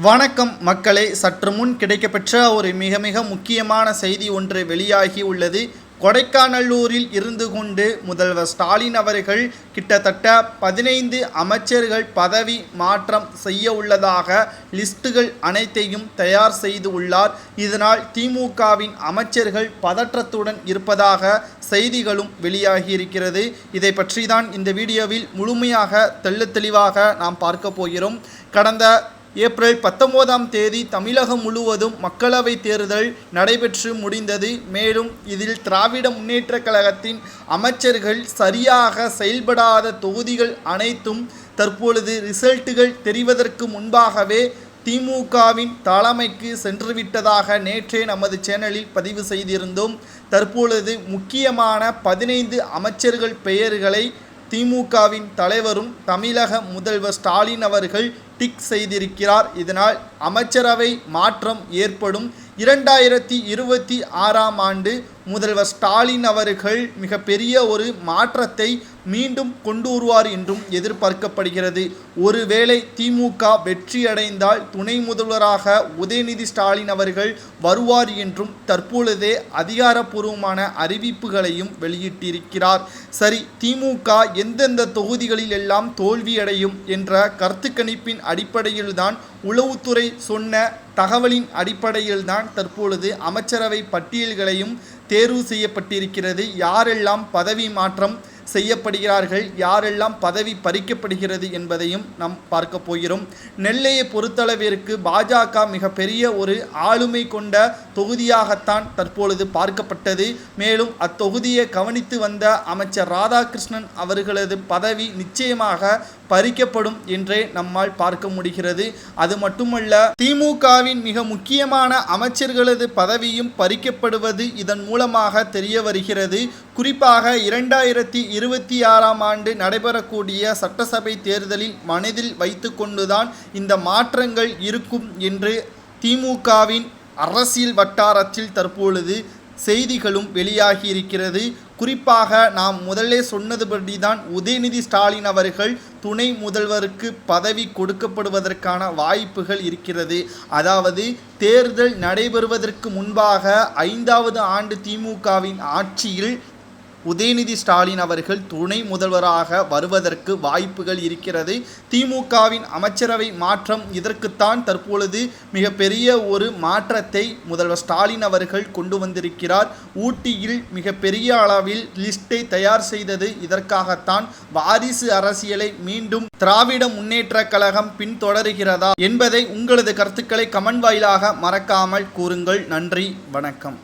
வணக்கம் மக்களே, சற்று முன் கிடைக்கப்பெற்ற ஒரு மிக மிக முக்கியமான செய்தி ஒன்று வெளியாகி உள்ளது. கொடைக்கானல்லூரில் இருந்து கொண்டு முதல்வர் ஸ்டாலின் அவர்கள் கிட்டத்தட்ட 15 அமைச்சர்கள் பதவி மாற்றம் செய்ய உள்ளதாக லிஸ்டுகள் அனைத்தையும் தயார் செய்து உள்ளார். இதனால் திமுகவின் அமைச்சர்கள் பதற்றத்துடன் இருப்பதாக செய்திகளும் வெளியாகி இருக்கிறது. இதை பற்றி தான் இந்த வீடியோவில் முழுமையாக தெளிவாக நாம் பார்க்க போகிறோம். கடந்த ஏப்ரல் 19ஆம் தேதி தமிழகம் முழுவதும் மக்களவை தேர்தல் நடைபெற்று முடிந்தது. மேலும் இதில் திராவிட முன்னேற்றக் கழகத்தின் அமைச்சர்கள் சரியாக செயல்படாத தொகுதிகள் அனைத்தும் தற்பொழுது ரிசல்ட்டுகள் தெரிவதற்கு முன்பாகவே திமுகவின் தலைமைக்கு சென்றுவிட்டதாக நேற்றே நமது சேனலில் பதிவு செய்திருந்தோம். தற்பொழுது முக்கியமான 15 அமைச்சர்கள் பெயர்களை திமுகவின் தலைவரும் தமிழக முதல்வர் ஸ்டாலின் அவர்கள் டிக் செய்திருக்கிறார். இதனால் அமைச்சரவை மாற்றம் ஏற்படும். 2026ஆம் ஆண்டு முதல்வர் ஸ்டாலின் அவர்கள் மிகப்பெரிய ஒரு மாற்றத்தை மீண்டும் கொண்டு வருவார் என்றும் எதிர்பார்க்கப்படுகிறது. ஒருவேளை திமுக வெற்றியடைந்தால் துணை முதல்வராக உதயநிதி ஸ்டாலின் அவர்கள் வருவார் என்றும் தற்பொழுதே அதிகாரப்பூர்வமான அறிவிப்புகளையும் வெளியிட்டிருக்கிறார். சரி, திமுக எந்தெந்த தொகுதிகளில் எல்லாம் தோல்வியடையும் என்ற கருத்து கணிப்பின் அடிப்படையில்தான், உளவுத்துறை சொன்ன தகவலின் அடிப்படையில்தான் தற்பொழுது அமைச்சரவை பட்டியல்களையும் தேர்வு செய்யப்பட்டிருக்கிறது. யாரெல்லாம் பதவி மாற்றம் செய்யப்படுகிறார்கள், யாரெல்லாம் பதவி பறிக்கப்படுகிறது என்பதையும் நாம் பார்க்க போகிறோம். நெல்லையை பொறுத்தளவிற்கு பாஜக மிகப்பெரிய ஒரு ஆளுமை கொண்ட தொகுதியாகத்தான் தற்பொழுது பார்க்கப்பட்டது. மேலும் அத்தொகுதியை கவனித்து வந்த அமைச்சர் ராதாகிருஷ்ணன் அவர்களது பதவி நிச்சயமாக பறிக்கப்படும் என்றே நம்மால் பார்க்க முடிகிறது. அது மட்டுமல்ல, திமுகவின் மிக முக்கியமான அமைச்சர்களது பதவியும் பறிக்கப்படுவது இதன் மூலமாக தெரிய வருகிறது. குறிப்பாக 2026ஆம் ஆண்டு நடைபெறக்கூடிய சட்டசபை தேர்தலில் மனதில் வைத்து கொண்டுதான் இந்த மாற்றங்கள் இருக்கும் என்று திமுகவின் அரசியல் வட்டாரத்தில் தற்பொழுது செய்திகளும் வெளியாகி இருக்கிறது. குறிப்பாக நாம் முதலே சொன்னதுபடிதான் உதயநிதி ஸ்டாலின் அவர்கள் துணை முதல்வருக்கு பதவி கொடுக்கப்படுவதற்கான வாய்ப்புகள் இருக்கிறது. அதாவது தேர்தல் நடைபெறுவதற்கு முன்பாக 5வது ஆண்டு திமுகவின் ஆட்சியில் உதயநிதி ஸ்டாலின் அவர்கள் துணை முதல்வராக வருவதற்கு வாய்ப்புகள் இருக்கிறது. திமுகவின் அமைச்சரவை மாற்றம் இதற்குத்தான் தற்பொழுது மிகப்பெரிய ஒரு மாற்றத்தை முதல்வர் ஸ்டாலின் அவர்கள் கொண்டு வந்திருக்கிறார். ஊட்டியில் மிகப்பெரிய அளவில் லிஸ்டை தயார் செய்தது இதற்காகத்தான். வாரிசு அரசியலை மீண்டும் திராவிட முன்னேற்றக் கழகம் பின்தொடர்கிறதா என்பதை உங்களது கருத்துக்களை கமெண்ட் வாயிலாக மறக்காமல் கூறுங்கள். நன்றி, வணக்கம்.